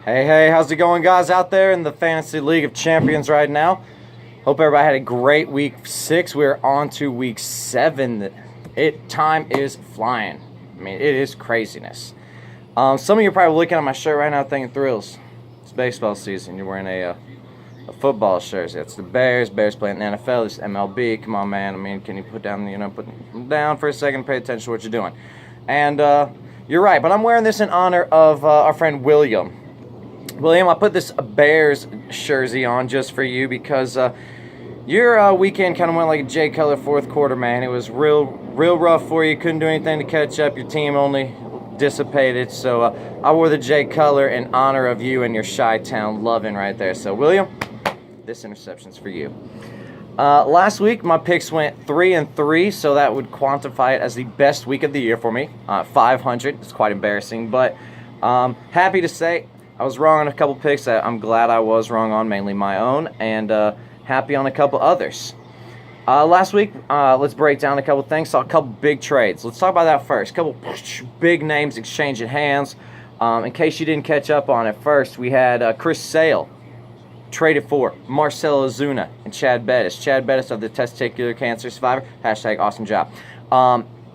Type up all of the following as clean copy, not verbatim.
Hey, how's it going, guys, out there in the Fantasy League of Champions right now? Hope everybody had a great week 6. We're on to week 7. Time is flying. I mean, it is craziness. Some of you are probably looking at my shirt right now thinking, Thrills, it's baseball season. You're wearing a football shirt. It's the Bears playing in the NFL. It's MLB. Come on, man. I mean, can you put them down for a second and pay attention to what you're doing? And you're right, but I'm wearing this in honor of our friend William. William, I put this Bears jersey on just for you because your weekend kind of went like a Jay Cutler fourth quarter, man. It was real rough for you. Couldn't do anything to catch up. Your team only dissipated. So I wore the Jay Cutler in honor of you and your Chi-Town loving right there. So, William, this interception's for you. Last week, my picks went 3-3, so that would quantify it as the best week of the year for me. 500. It's quite embarrassing, but happy to say I was wrong on a couple picks that I'm glad I was wrong on, mainly my own, and happy on a couple others. Last week, let's break down a couple things. Saw a couple big trades. Let's talk about that first. A couple big names exchanging hands. In case you didn't catch up on it first, we had Chris Sale traded for Marcell Ozuna and Chad Bettis. Chad Bettis of the testicular cancer survivor. # awesome job.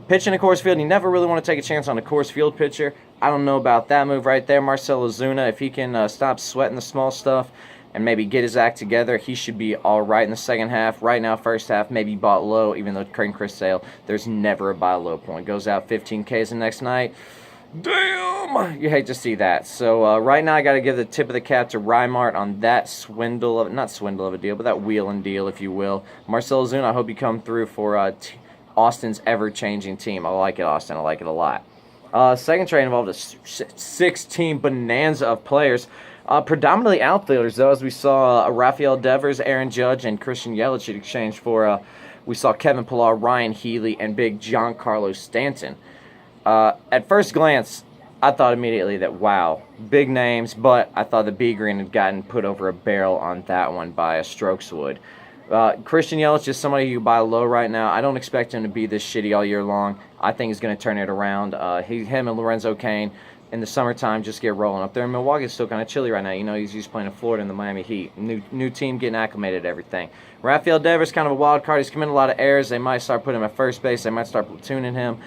Pitching a Coors Field, you never really want to take a chance on a Coors Field pitcher. I don't know about that move right there. Marcell Ozuna, if he can stop sweating the small stuff and maybe get his act together, he should be all right in the second half. Right now, first half, maybe bought low, even though Chris Sale, there's never a buy low point. Goes out 15 Ks the next night. Damn! You hate to see that. So right now I got to give the tip of the cap to Rymart on that not swindle of a deal, but that wheeling deal, if you will. Marcell Ozuna, I hope you come through for Austin's ever-changing team. I like it, Austin. I like it a lot. Second trade involved a 6-team bonanza of players. Predominantly outfielders, though, as we saw Rafael Devers, Aaron Judge, and Christian Yelich in exchange for, we saw Kevin Pillar, Ryan Healy, and big Giancarlo Stanton. At first glance, I thought immediately that, wow, big names, but I thought the B Green had gotten put over a barrel on that one by Strokeswood. Christian Yelich is somebody you buy low right now. I don't expect him to be this shitty all year long. I think he's going to turn it around. Him and Lorenzo Cain in the summertime just get rolling. Up there in Milwaukee, it's still kind of chilly right now. You know, he's playing in Florida in the Miami Heat. New team getting acclimated to everything. Rafael Devers, kind of a wild card. He's committing a lot of errors. They might start putting him at first base. They might start platooning him.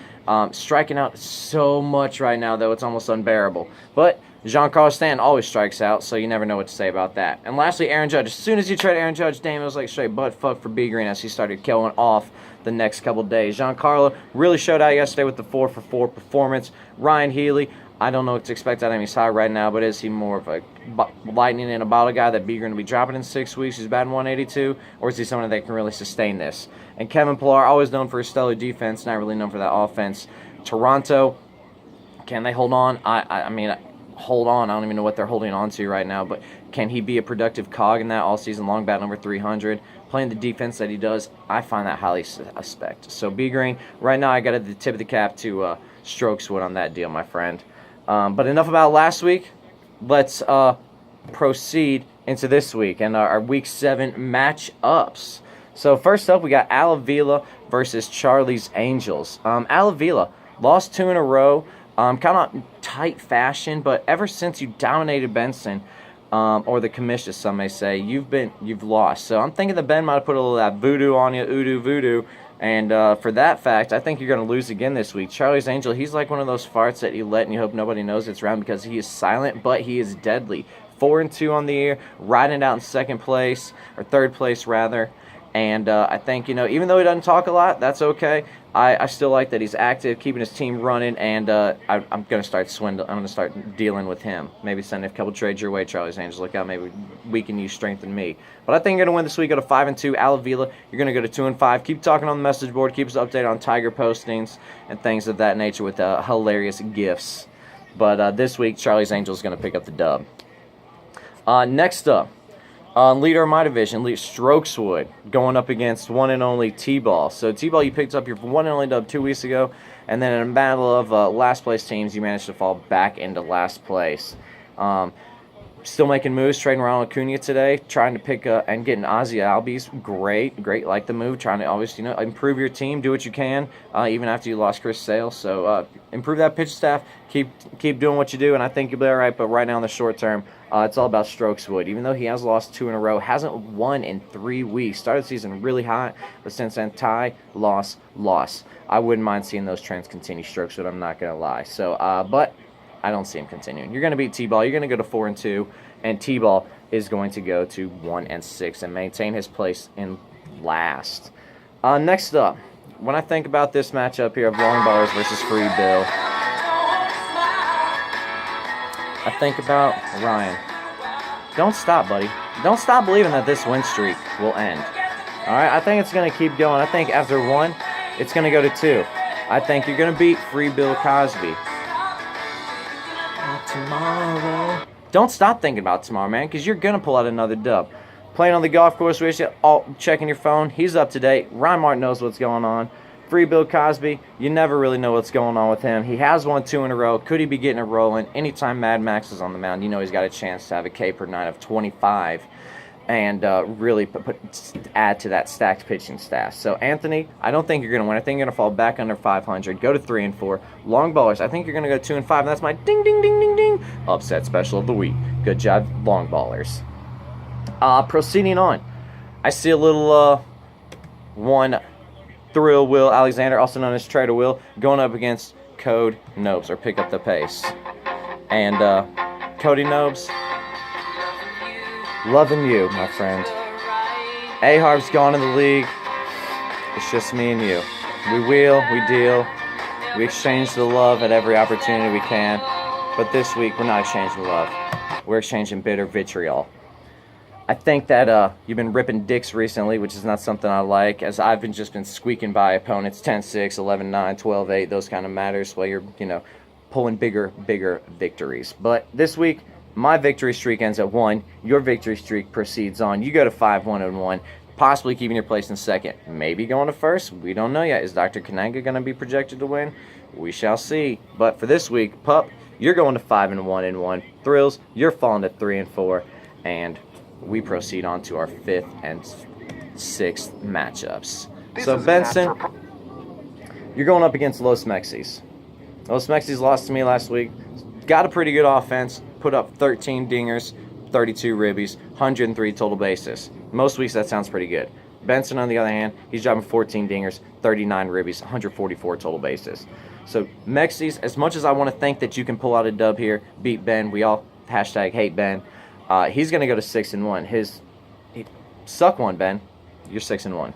Striking out so much right now, though, it's almost unbearable. But Giancarlo Stanton always strikes out, so you never know what to say about that. And lastly, Aaron Judge. As soon as you trade Aaron Judge, damn, it was like straight butt fuck for B Green as he started killing off the next couple days. Giancarlo really showed out yesterday with the 4-for-4 performance. Ryan Healy, I don't know what to expect out of him. He's high right now, but is he more of a lightning in a bottle guy that B Green will be dropping in 6 weeks? He's batting 182, or is he someone that can really sustain this? And Kevin Pillar, always known for his stellar defense, not really known for that offense. Toronto, can they hold on? I mean, hold on. I don't even know what they're holding on to right now, but can he be a productive cog in that all season long, batting over 300? Playing the defense that he does, I find that highly suspect. So B Green, right now I got at the tip of the cap to Strokeswood on that deal, my friend. But enough about last week. Let's proceed into this week and our Week 7 matchups. So first up, we got Al Avila versus Charlie's Angels. Al Avila lost 2 in a row, kind of tight fashion, but ever since you dominated Benson, or the commission, some may say, you've lost. So I'm thinking that Ben might have put a little of that voodoo on you, voodoo. And for that fact, I think you're going to lose again this week. Charlie's Angel, he's like one of those farts that you let and you hope nobody knows it's around because he is silent, but he is deadly. 4-2 on the year, riding it out in second place, or third place rather. And I think, even though he doesn't talk a lot, that's okay. I still like that he's active, keeping his team running, and I'm going to start swindling. I'm going to start dealing with him. Maybe send a couple trades your way, Charlie's Angels. Look out, maybe weaken you, strengthen me. But I think you're going to win this week. Go to 5-2. Al Avila, you're going to go to 2-5. Keep talking on the message board. Keep us updated on Tiger postings and things of that nature with hilarious gifts. But this week, Charlie's Angels is going to pick up the dub. Next up, leader of my division, Strokeswood, going up against one and only T-Ball. So T-Ball, you picked up your one and only dub 2 weeks ago, and then in a battle of last place teams, you managed to fall back into last place. Still making moves, trading Ronald Acuna today, trying to pick and getting Ozzy Albies. Great, like the move. Trying to obviously, improve your team, do what you can, even after you lost Chris Sale. So improve that pitch staff, keep doing what you do, and I think you'll be all right. But right now in the short term, it's all about Strokes Wood. Even though he has lost 2 in a row, hasn't won in 3 weeks. Started the season really hot, but since then, tie, loss. I wouldn't mind seeing those trends continue, Strokes Wood. I'm not gonna lie. So, but I don't see him continuing. You're going to beat T-Ball. You're going to go to 4-2, and T-Ball is going to go to 1-6 and maintain his place in last. Next up, when I think about this matchup here of Long Ballers versus Free Bill, I think about Ryan. Don't stop, buddy. Don't stop believing that this win streak will end. All right, I think it's going to keep going. I think after 1, it's going to go to 2. I think you're going to beat Free Bill Cosby. Tomorrow. Don't stop thinking about tomorrow, man, because you're going to pull out another dub. Playing on the golf course with you, checking your phone, he's up to date. Ryan Martin knows what's going on. Free Bill Cosby, you never really know what's going on with him. He has won 2 in a row. Could he be getting it rolling? Anytime Mad Max is on the mound, he's got a chance to have a K per 9 of 25 and really add to that stacked pitching staff. So, Anthony, I don't think you're going to win. I think you're going to fall back under 500, go to 3-4. Long Ballers, I think you're going to go 2-5, and that's my ding, ding, ding, ding, ding upset special of the week. Good job, Long Ballers. Proceeding on, I see a little one Thrill Will Alexander, also known as Trader Will, going up against Code Nobes, or Pick Up the Pace. And Cody Nobes, loving you, my friend. A-Harb's gone in the league. It's just me and you. We wheel, we deal, we exchange the love at every opportunity we can. But this week, we're not exchanging love. We're exchanging bitter vitriol. I think that you've been ripping dicks recently, which is not something I like, as I've just been squeaking by opponents 10-6, 11-9, 12-8, those kind of matters, while you're, pulling bigger victories. But this week, my victory streak ends at 1. Your victory streak proceeds on. You go to 5-1-1, possibly keeping your place in second. Maybe going to first. We don't know yet. Is Dr. Kananga going to be projected to win? We shall see. But for this week, Pup, you're going to 5-1-1. Thrills, you're falling to 3-4. And we proceed on to our 5th and 6th matchups. So, Benson, you're going up against Los Mexis. Los Mexis lost to me last week. Got a pretty good offense. Put up 13 dingers, 32 ribbies, 103 total bases. Most weeks that sounds pretty good. Benson, on the other hand, he's dropping 14 dingers, 39 ribbies, 144 total bases. So, Mexis, as much as I want to think that you can pull out a dub here, beat Ben, we all #hate Ben. He's going to go to 6-1. Suck one, Ben. You're 6-1.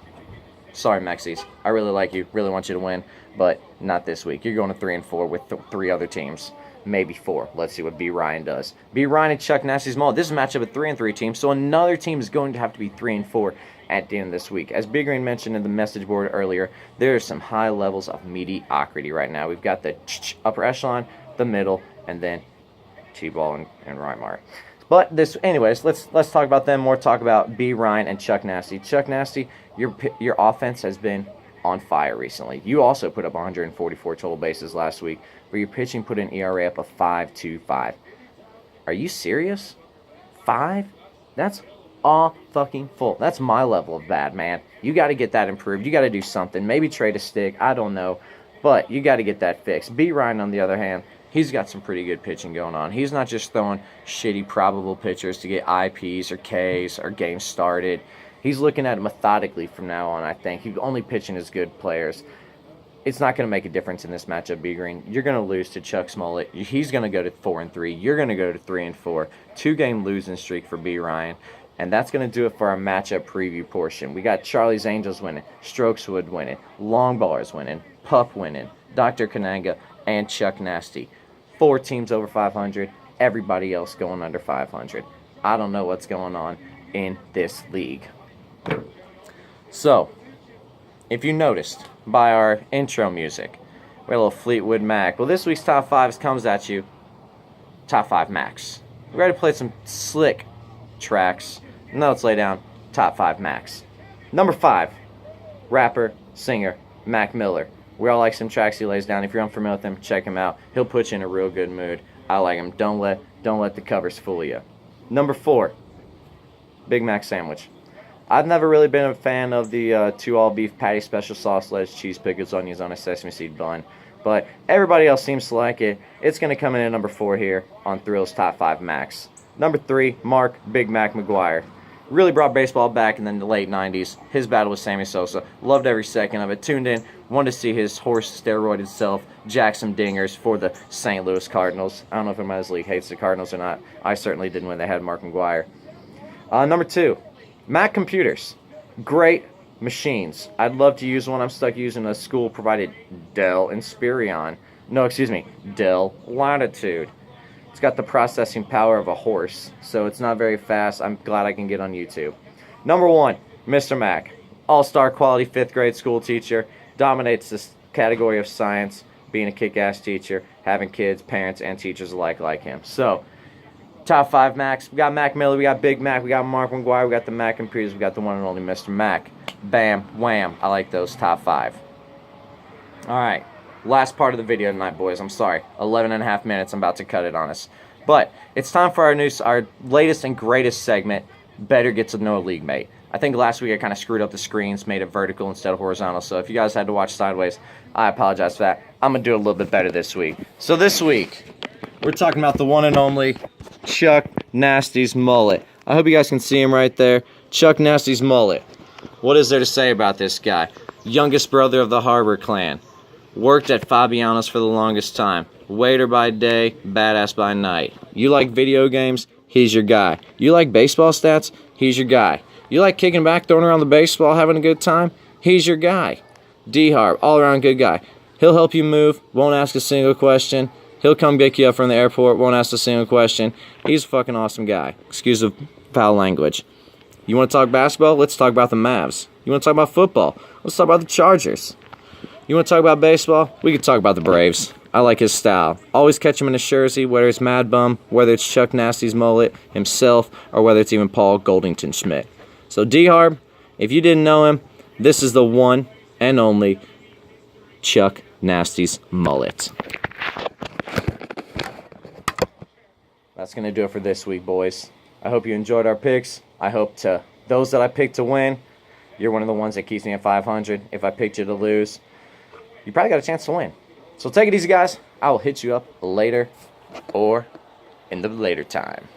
Sorry, Mexis. I really like you. Really want you to win, but not this week. You're going to 3-4 with 3 other teams. Maybe 4. Let's see what B. Ryan does. B. Ryan and Chuck Nasty's Mall. This is a matchup of 3-3 teams, so another team is going to have to be 3-4 at the end of this week. As Big Green mentioned in the message board earlier, there are some high levels of mediocrity right now. We've got the upper echelon, the middle, and then T-Ball and Rymar. But anyways, let's talk about them more. Talk about B. Ryan and Chuck Nasty. Chuck Nasty, your offense has been on fire recently. You also put up 144 total bases last week, but your pitching put an ERA up of 5.25. Are you serious? 5? That's all fucking full. That's my level of bad, man. You got to get that improved. You got to do something. Maybe trade a stick. I don't know, but you got to get that fixed. B. Ryan, on the other hand, he's got some pretty good pitching going on. He's not just throwing shitty probable pitchers to get IPs or Ks or games started. He's looking at it methodically from now on, I think. He's only pitching his good players. It's not going to make a difference in this matchup, B. Green. You're going to lose to Chuck Smollett. He's going to go to 4-3. You're going to go to 3-4. 2-game losing streak for B. Ryan. And that's going to do it for our matchup preview portion. We got Charlie's Angels winning, Strokeswood winning, Long Ballers winning, Pup winning, Dr. Kananga, and Chuck Nasty. 4 teams over 500. Everybody else going under 500. I don't know what's going on in this league. So, if you noticed by our intro music, we had a little Fleetwood Mac. Well, this week's Top 5 comes at you. Top 5 Macs. We're ready to play some slick tracks. Now let's lay down Top 5 Macs. Number 5, rapper, singer, Mac Miller. We all like some tracks he lays down. If you're unfamiliar with him, check him out. He'll put you in a real good mood. I like him. Don't let the covers fool you. Number 4, Big Mac sandwich. I've never really been a fan of the 2 all-beef patty, special sauce, lettuce, cheese, pickles, onions on a sesame seed bun. But everybody else seems to like it. It's going to come in at number 4 here on Thrill's Top 5 Macs. Number 3, Mark Big Mac McGuire. Really brought baseball back in the late 90s. His battle with Sammy Sosa. Loved every second of it. Tuned in. Wanted to see his horse steroided self jack some dingers for the St. Louis Cardinals. I don't know if anybody in this league hates the Cardinals or not. I certainly didn't when they had Mark McGuire. Number 2, Mac computers. Great machines. I'd love to use one. I'm stuck using a school-provided Dell Inspiron. No, excuse me, Dell Latitude. It's got the processing power of a horse, so it's not very fast. I'm glad I can get on YouTube. Number 1, Mr. Mac. All-star quality 5th grade school teacher. Dominates this category of science, being a kick-ass teacher, having kids, parents, and teachers alike like him. So, top 5 Macs. We got Mac Miller, we got Big Mac, we got Mark McGuire, we got the Mac computers, we got the one and only Mr. Mac. Bam, wham. I like those top 5. Alright, last part of the video tonight, boys. I'm sorry. 11 and a half minutes. I'm about to cut it on us. But it's time for our latest and greatest segment, Better Get to Know a League Mate. I think last week I kind of screwed up the screens, made it vertical instead of horizontal. So if you guys had to watch sideways, I apologize for that. I'm going to do it a little bit better this week. So this week, we're talking about the one and only Chuck Nasty's mullet. I hope you guys can see him right there. Chuck Nasty's mullet. What is there to say about this guy? Youngest brother of the Harbor clan. Worked at Fabiano's for the longest time. Waiter by day, badass by night. You like video games? He's your guy. You like baseball stats? He's your guy. You like kicking back, throwing around the baseball, having a good time? He's your guy. D-Harb, all-around good guy. He'll help you move, won't ask a single question. He'll come pick you up from the airport, won't ask a single question. He's a fucking awesome guy. Excuse the foul language. You want to talk basketball? Let's talk about the Mavs. You want to talk about football? Let's talk about the Chargers. You want to talk about baseball? We can talk about the Braves. I like his style. Always catch him in a jersey, whether it's Mad Bum, whether it's Chuck Nasty's mullet himself, or whether it's even Paul Goldington Schmidt. So D-Harb, if you didn't know him, this is the one and only Chuck Nasty's mullet. That's going to do it for this week, boys. I hope you enjoyed our picks. I hope those that I picked to win, you're one of the ones that keeps me at 500. If I picked you to lose, you probably got a chance to win. So take it easy, guys. I will hit you up later or in the later time.